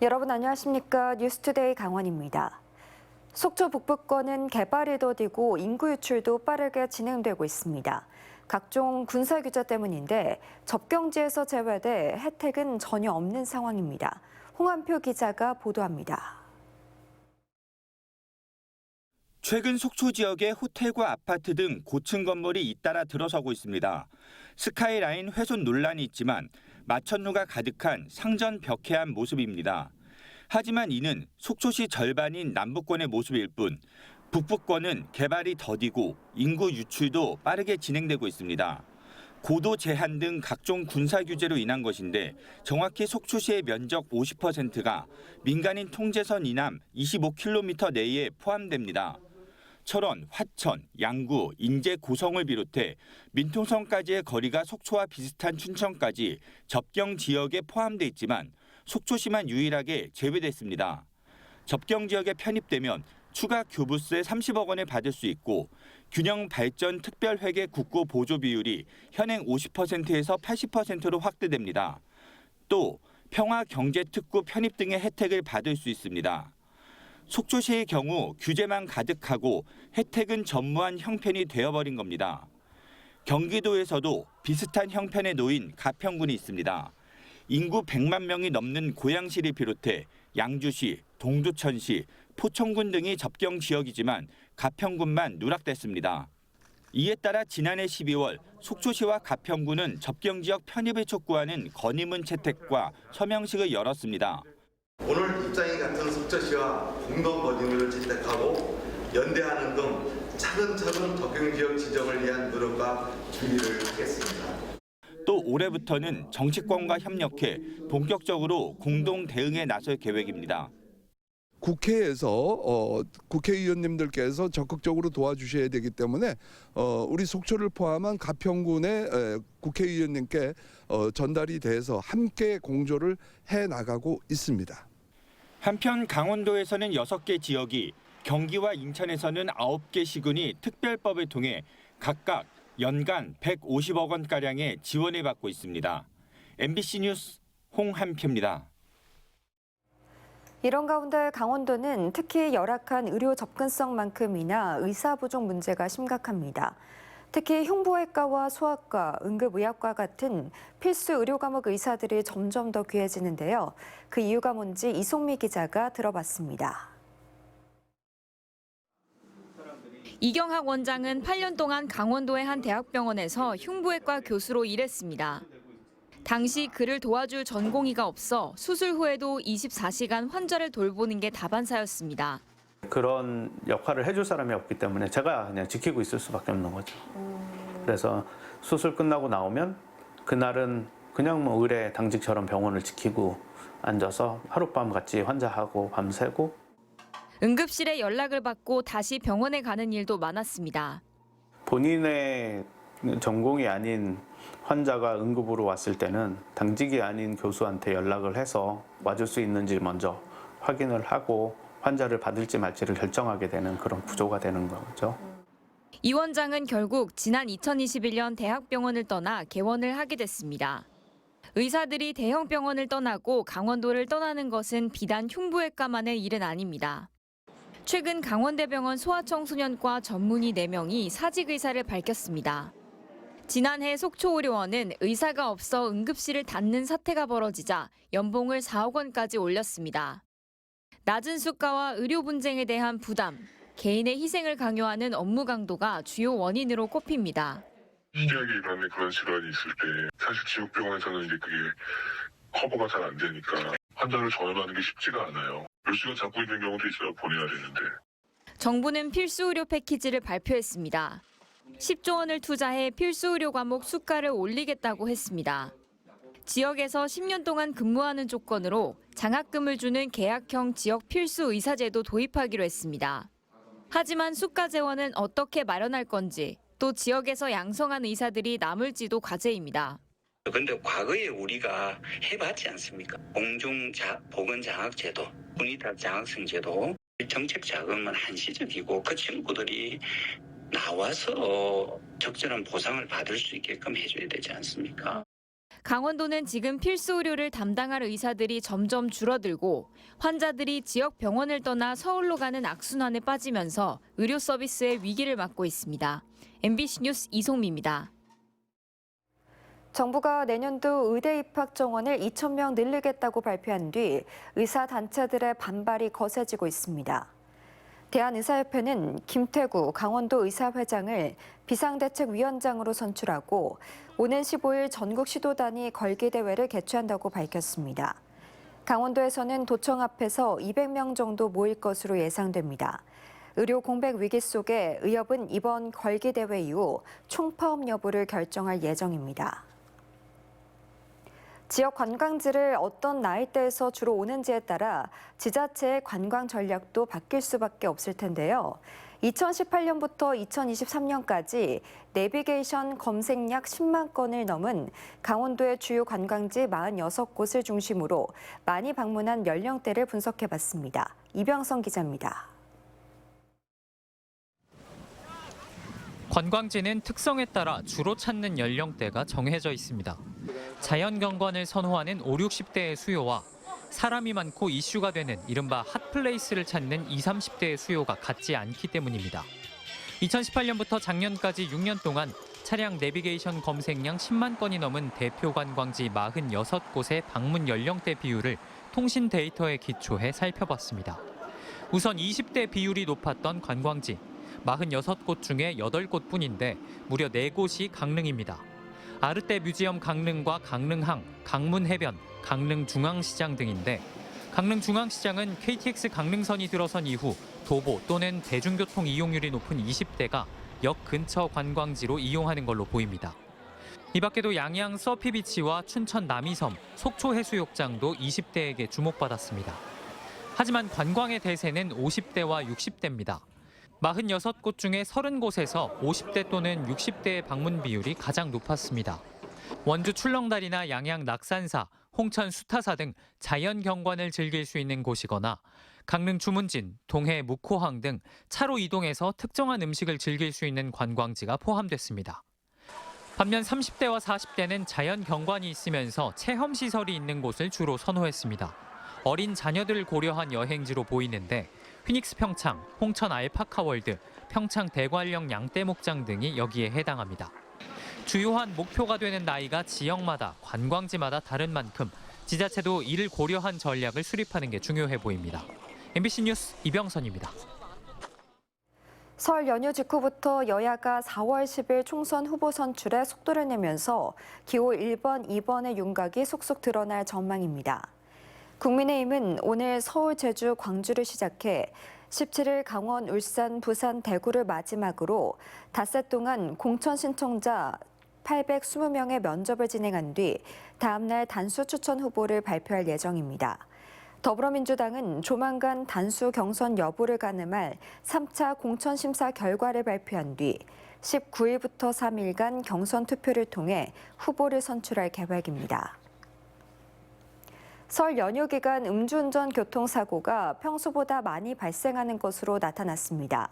여러분 안녕하십니까? 뉴스투데이 강원입니다. 속초 북부권은 개발이 더디고 인구 유출도 빠르게 진행되고 있습니다. 각종 군사 규제 때문인데 접경지에서 제외돼 혜택은 전혀 없는 상황입니다. 홍한표 기자가 보도합니다. 최근 속초 지역의 호텔과 아파트 등 고층 건물이 잇따라 들어서고 있습니다. 스카이라인 훼손 논란이 있지만 마천루가 가득한 상전 벽해안 모습입니다. 하지만 이는 속초시 절반인 남부권의 모습일 뿐 북부권은 개발이 더디고 인구 유출도 빠르게 진행되고 있습니다. 고도 제한 등 각종 군사 규제로 인한 것인데 정확히 속초시의 면적 50%가 민간인 통제선 이남 25km 내에 포함됩니다. 철원, 화천, 양구, 인제, 고성을 비롯해 민통선까지의 거리가 속초와 비슷한 춘천까지 접경 지역에 포함돼 있지만 속초시만 유일하게 제외됐습니다. 접경 지역에 편입되면 추가 교부세 30억 원을 받을 수 있고 균형 발전 특별회계 국고 보조 비율이 현행 50%에서 80%로 확대됩니다. 또 평화경제특구 편입 등의 혜택을 받을 수 있습니다. 속초시의 경우 규제만 가득하고 혜택은 전무한 형편이 되어버린 겁니다. 경기도에서도 비슷한 형편에 놓인 가평군이 있습니다. 인구 100만 명이 넘는 고양시를 비롯해 양주시, 동두천시, 포천군 등이 접경 지역이지만 가평군만 누락됐습니다. 이에 따라 지난해 12월 속초시와 가평군은 접경 지역 편입을 촉구하는 건의문 채택과 서명식을 열었습니다. 오늘 입장이 같은 속초시와 공동 건의문을 채택하고 연대하는 등 차근차근 접경지역 지정을 위한 노력과 준비를 하겠습니다. 또 올해부터는 정치권과 협력해 본격적으로 공동 대응에 나설 계획입니다. 국회에서 국회의원님들께서 적극적으로 도와주셔야 되기 때문에 우리 속초를 포함한 가평군의 국회의원님께 전달이 돼서 함께 공조를 해나가고 있습니다. 한편 강원도에서는 6개 지역이, 경기와 인천에서는 9개 시군이 특별법을 통해 각각 연간 150억 원가량의 지원을 받고 있습니다. MBC 뉴스 홍한표입니다. 이런 가운데 강원도는 특히 열악한 의료 접근성만큼이나 의사 부족 문제가 심각합니다. 특히 흉부외과와 소아과, 응급의학과 같은 필수 의료 과목 의사들이 점점 더 귀해지는데요. 그 이유가 뭔지 이송미 기자가 들어봤습니다. 이경학 원장은 8년 동안 강원도의 한 대학병원에서 흉부외과 교수로 일했습니다. 당시 그를 도와줄 전공의가 없어 수술 후에도 24시간 환자를 돌보는 게 다반사였습니다. 그런 역할을 해줄 사람이 없기 때문에 제가 그냥 지키고 있을 수밖에 없는 거죠. 그래서 수술 끝나고 나오면 그날은 그냥 뭐 의뢰 당직처럼 병원을 지키고 앉아서 하룻밤 같이 환자하고 밤새고. 응급실에 연락을 받고 다시 병원에 가는 일도 많았습니다. 본인의 전공이 아닌 환자가 응급으로 왔을 때는 당직이 아닌 교수한테 연락을 해서 와줄 수 있는지 먼저 확인을 하고 환자를 받을지 말지를 결정하게 되는 그런 구조가 되는 거죠. 이 원장은 결국 지난 2021년 대학병원을 떠나 개원을 하게 됐습니다. 의사들이 대형 병원을 떠나고 강원도를 떠나는 것은 비단 흉부외과만의 일은 아닙니다. 최근 강원대병원 소아청소년과 전문의 4명이 사직 의사를 밝혔습니다. 지난해 속초의료원은 의사가 없어 응급실을 닫는 사태가 벌어지자 연봉을 4억 원까지 올렸습니다. 낮은 수가와 의료 분쟁에 대한 부담, 개인의 희생을 강요하는 업무 강도가 주요 원인으로 꼽힙니다. 신기하게 일하는 그런 질환이 있을 때 사실 지역병원에서는 이제 그게 커버가 잘 안 되니까 환자를 전환하는 게 쉽지가 않아요. 몇 시간 잡고 있는 경우도 있어요. 보내야 되는데. 정부는 필수 의료 패키지를 발표했습니다. 10조 원을 투자해 필수 의료 과목 수가를 올리겠다고 했습니다. 지역에서 10년 동안 근무하는 조건으로 장학금을 주는 계약형 지역 필수 의사제도 도입하기로 했습니다. 하지만 수가 재원은 어떻게 마련할 건지, 또 지역에서 양성한 의사들이 남을지도 과제입니다. 그런데 과거에 우리가 해봤지 않습니까? 공중보건장학제도, 군의대학장학생제도, 정책 자금은 한시적이고 그 친구들이 나와서 적절한 보상을 받을 수 있게끔 해줘야 되지 않습니까? 강원도는 지금 필수 의료를 담당할 의사들이 점점 줄어들고 환자들이 지역 병원을 떠나 서울로 가는 악순환에 빠지면서 의료 서비스의 위기를 맞고 있습니다. MBC 뉴스 이송미입니다. 정부가 내년도 의대 입학 정원을 2,000명 늘리겠다고 발표한 뒤 의사 단체들의 반발이 거세지고 있습니다. 대한의사협회는 김태구 강원도 의사회장을 비상대책위원장으로 선출하고 오는 15일 전국 시도단위 걸기대회를 개최한다고 밝혔습니다. 강원도에서는 도청 앞에서 200명 정도 모일 것으로 예상됩니다. 의료 공백 위기 속에 의협은 이번 걸기대회 이후 총파업 여부를 결정할 예정입니다. 지역 관광지를 어떤 나이대에서 주로 오는지에 따라 지자체의 관광 전략도 바뀔 수밖에 없을 텐데요. 2018년부터 2023년까지 내비게이션 검색량 10만 건을 넘은 강원도의 주요 관광지 46곳을 중심으로 많이 방문한 연령대를 분석해봤습니다. 이병성 기자입니다. 관광지는 특성에 따라 주로 찾는 연령대가 정해져 있습니다. 자연경관을 선호하는 5, 60대의 수요와 사람이 많고 이슈가 되는 이른바 핫플레이스를 찾는 20, 30대의 수요가 같지 않기 때문입니다. 2018년부터 작년까지 6년 동안 차량 내비게이션 검색량 10만 건이 넘은 대표 관광지 46곳의 방문 연령대 비율을 통신 데이터에 기초해 살펴봤습니다. 우선 20대 비율이 높았던 관광지 46곳 중에 8곳뿐인데 무려 4곳이 강릉입니다. 아르떼 뮤지엄 강릉과 강릉항, 강문해변, 강릉중앙시장 등인데 강릉중앙시장은 KTX 강릉선이 들어선 이후 도보 또는 대중교통 이용률이 높은 20대가 역 근처 관광지로 이용하는 걸로 보입니다. 이 밖에도 양양 서피비치와 춘천 남이섬, 속초해수욕장도 20대에게 주목받았습니다. 하지만 관광의 대세는 50대와 60대입니다. 46곳 중에 30곳에서 50대 또는 60대의 방문 비율이 가장 높았습니다. 원주 출렁다리나 양양 낙산사, 홍천 수타사 등 자연 경관을 즐길 수 있는 곳이거나 강릉 주문진, 동해 묵호항 등 차로 이동해서 특정한 음식을 즐길 수 있는 관광지가 포함됐습니다. 반면 30대와 40대는 자연 경관이 있으면서 체험시설이 있는 곳을 주로 선호했습니다. 어린 자녀들을 고려한 여행지로 보이는데 휘닉스 평창, 홍천 알파카월드, 평창 대관령 양떼목장 등이 여기에 해당합니다. 주요한 목표가 되는 나이가 지역마다, 관광지마다 다른 만큼 지자체도 이를 고려한 전략을 수립하는 게 중요해 보입니다. MBC 뉴스 이병선입니다. 설 연휴 직후부터 여야가 4월 10일 총선 후보 선출에 속도를 내면서 기호 1번, 2번의 윤곽이 속속 드러날 전망입니다. 국민의힘은 오늘 서울, 제주, 광주를 시작해 17일 강원, 울산, 부산, 대구를 마지막으로 닷새 동안 공천 신청자 820명의 면접을 진행한 뒤 다음 날 단수 추천 후보를 발표할 예정입니다. 더불어민주당은 조만간 단수 경선 여부를 가늠할 3차 공천 심사 결과를 발표한 뒤 19일부터 3일간 경선 투표를 통해 후보를 선출할 계획입니다. 설 연휴 기간 음주운전 교통사고가 평소보다 많이 발생하는 것으로 나타났습니다.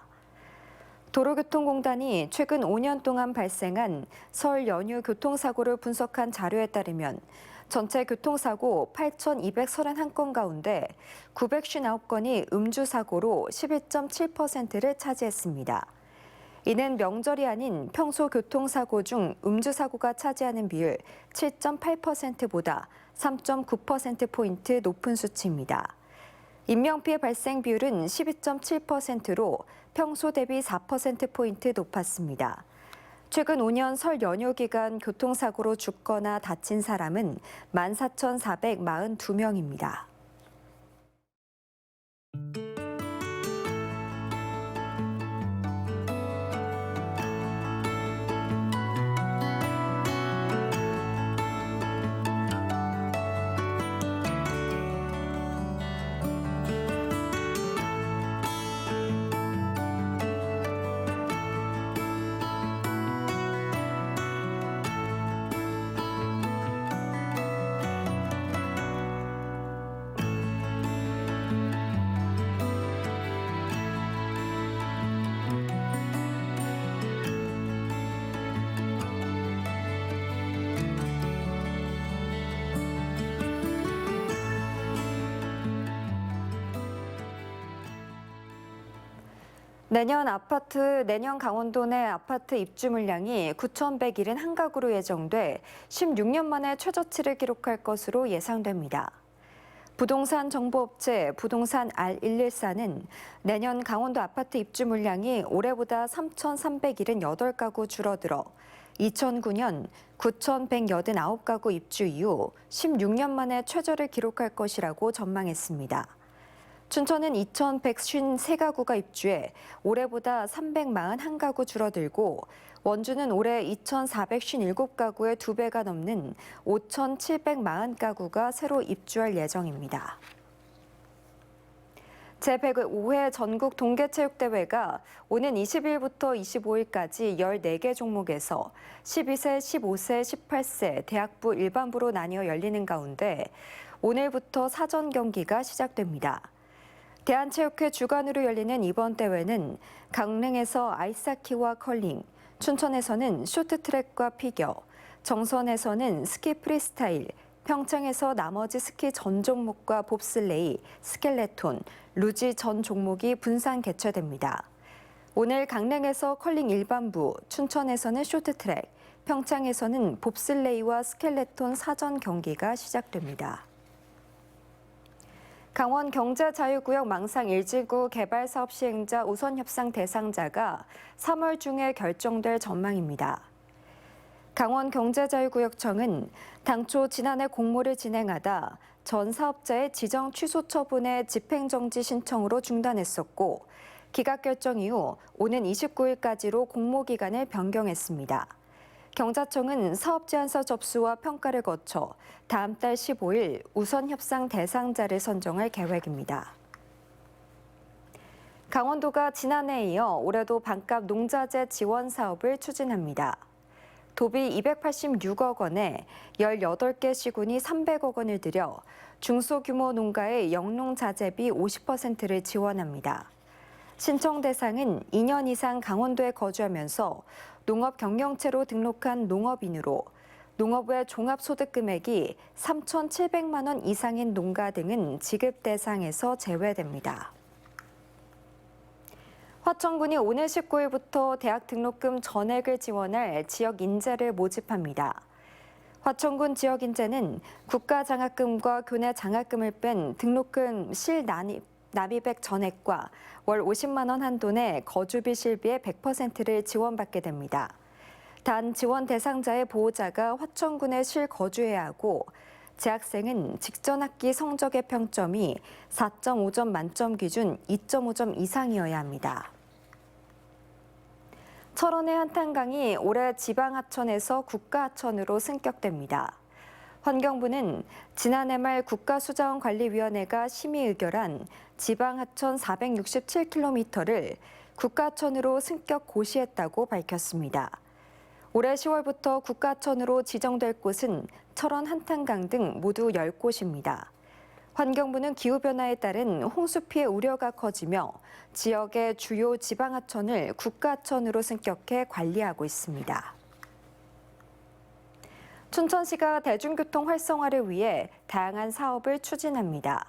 도로교통공단이 최근 5년 동안 발생한 설 연휴 교통사고를 분석한 자료에 따르면 전체 교통사고 8,231건 가운데 959건이 음주사고로 11.7%를 차지했습니다. 이는 명절이 아닌 평소 교통사고 중 음주사고가 차지하는 비율 7.8%보다 3.9%포인트 높은 수치입니다. 인명피해 발생 비율은 12.7%로 평소 대비 4%포인트 높았습니다. 최근 5년 설 연휴 기간 교통사고로 죽거나 다친 사람은 14,442명입니다. 내년 강원도 내 아파트 입주 물량이 9,171가구로 예정돼 16년 만에 최저치를 기록할 것으로 예상됩니다. 부동산 정보업체 부동산 R114는 내년 강원도 아파트 입주 물량이 올해보다 3,378가구 줄어들어 2009년 9,189가구 입주 이후 16년 만에 최저를 기록할 것이라고 전망했습니다. 춘천은 2,153가구가 입주해 올해보다 341가구 줄어들고 원주는 올해 2,457가구의 2배가 넘는 5,740가구가 새로 입주할 예정입니다. 제105회 전국 동계체육대회가 오는 20일부터 25일까지 14개 종목에서 12세, 15세, 18세 대학부 일반부로 나뉘어 열리는 가운데 오늘부터 사전 경기가 시작됩니다. 대한체육회 주관으로 열리는 이번 대회는 강릉에서 아이스하키와 컬링, 춘천에서는 쇼트트랙과 피겨, 정선에서는 스키 프리스타일, 평창에서 나머지 스키 전 종목과 봅슬레이, 스켈레톤, 루지 전 종목이 분산 개최됩니다. 오늘 강릉에서 컬링 일반부, 춘천에서는 쇼트트랙, 평창에서는 봅슬레이와 스켈레톤 사전 경기가 시작됩니다. 강원 경제자유구역 망상 1지구 개발사업 시행자 우선협상 대상자가 3월 중에 결정될 전망입니다. 강원 경제자유구역청은 당초 지난해 공모를 진행하다 전 사업자의 지정 취소 처분의 집행정지 신청으로 중단했었고 기각 결정 이후 오는 29일까지로 공모 기간을 변경했습니다. 경자청은 사업 제안서 접수와 평가를 거쳐 다음 달 15일 우선 협상 대상자를 선정할 계획입니다. 강원도가 지난해에 이어 올해도 반값 농자재 지원 사업을 추진합니다. 도비 286억 원에 18개 시군이 300억 원을 들여 중소규모 농가의 영농자재비 50%를 지원합니다. 신청 대상은 2년 이상 강원도에 거주하면서 농업 경영체로 등록한 농업인으로 농업의 종합소득 금액이 3,700만 원 이상인 농가 등은 지급 대상에서 제외됩니다. 화천군이 오늘 19일부터 대학 등록금 전액을 지원할 지역 인재를 모집합니다. 화천군 지역 인재는 국가 장학금과 교내 장학금을 뺀 등록금 납입액 전액과 월 50만 원 한도 내 거주비 실비의 100%를 지원받게 됩니다. 단 지원 대상자의 보호자가 화천군에 실거주해야 하고 재학생은 직전 학기 성적의 평점이 4.5점 만점 기준 2.5점 이상이어야 합니다. 철원의 한탄강이 올해 지방하천에서 국가하천으로 승격됩니다. 환경부는 지난해 말 국가수자원관리위원회가 심의 의결한 지방하천 467km를 국가하천으로 승격 고시했다고 밝혔습니다. 올해 10월부터 국가하천으로 지정될 곳은 철원 한탄강 등 모두 10곳입니다. 환경부는 기후변화에 따른 홍수 피해 우려가 커지며 지역의 주요 지방하천을 국가하천으로 승격해 관리하고 있습니다. 춘천시가 대중교통 활성화를 위해 다양한 사업을 추진합니다.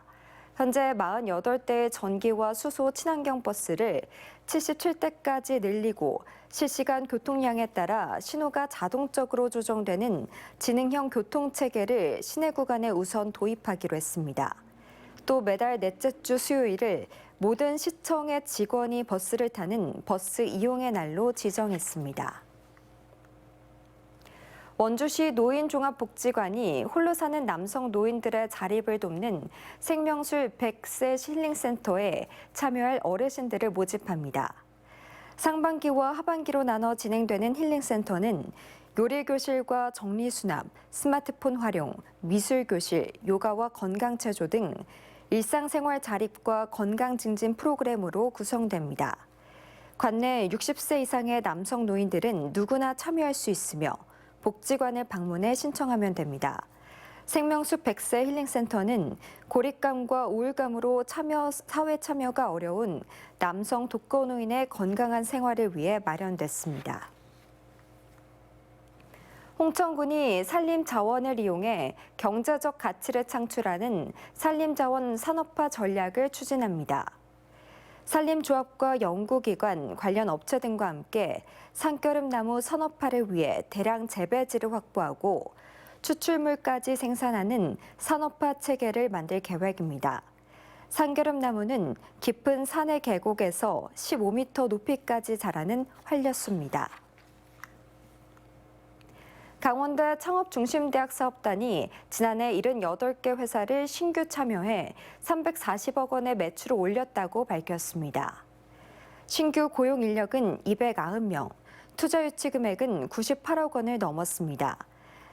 현재 48대의 전기와 수소 친환경 버스를 77대까지 늘리고 실시간 교통량에 따라 신호가 자동적으로 조정되는 지능형 교통체계를 시내 구간에 우선 도입하기로 했습니다. 또 매달 넷째 주 수요일을 모든 시청의 직원이 버스를 타는 버스 이용의 날로 지정했습니다. 원주시 노인종합복지관이 홀로 사는 남성 노인들의 자립을 돕는 생명술 100세 힐링센터에 참여할 어르신들을 모집합니다. 상반기와 하반기로 나눠 진행되는 힐링센터는 요리교실과 정리수납, 스마트폰 활용, 미술교실, 요가와 건강체조 등 일상생활 자립과 건강 증진 프로그램으로 구성됩니다. 관내 60세 이상의 남성 노인들은 누구나 참여할 수 있으며 복지관을 방문해 신청하면 됩니다. 생명숲 100세 힐링센터는 고립감과 우울감으로 사회 참여가 어려운 남성 독거노인의 건강한 생활을 위해 마련됐습니다. 홍천군이 산림자원을 이용해 경제적 가치를 창출하는 산림자원 산업화 전략을 추진합니다. 산림조합과 연구기관, 관련 업체 등과 함께 산겨름나무 산업화를 위해 대량 재배지를 확보하고 추출물까지 생산하는 산업화 체계를 만들 계획입니다. 산겨름나무는 깊은 산의 계곡에서 15m 높이까지 자라는 활려수입니다. 강원대 창업중심대학 사업단이 지난해 78개 회사를 신규 참여해 340억 원의 매출을 올렸다고 밝혔습니다. 신규 고용 인력은 290명, 투자 유치 금액은 98억 원을 넘었습니다.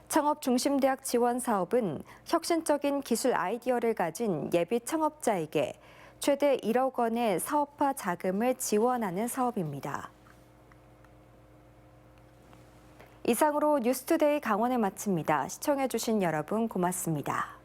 창업중심대학 지원 사업은 혁신적인 기술 아이디어를 가진 예비 창업자에게 최대 1억 원의 사업화 자금을 지원하는 사업입니다. 이상으로 뉴스투데이 강원을 마칩니다. 시청해주신 여러분 고맙습니다.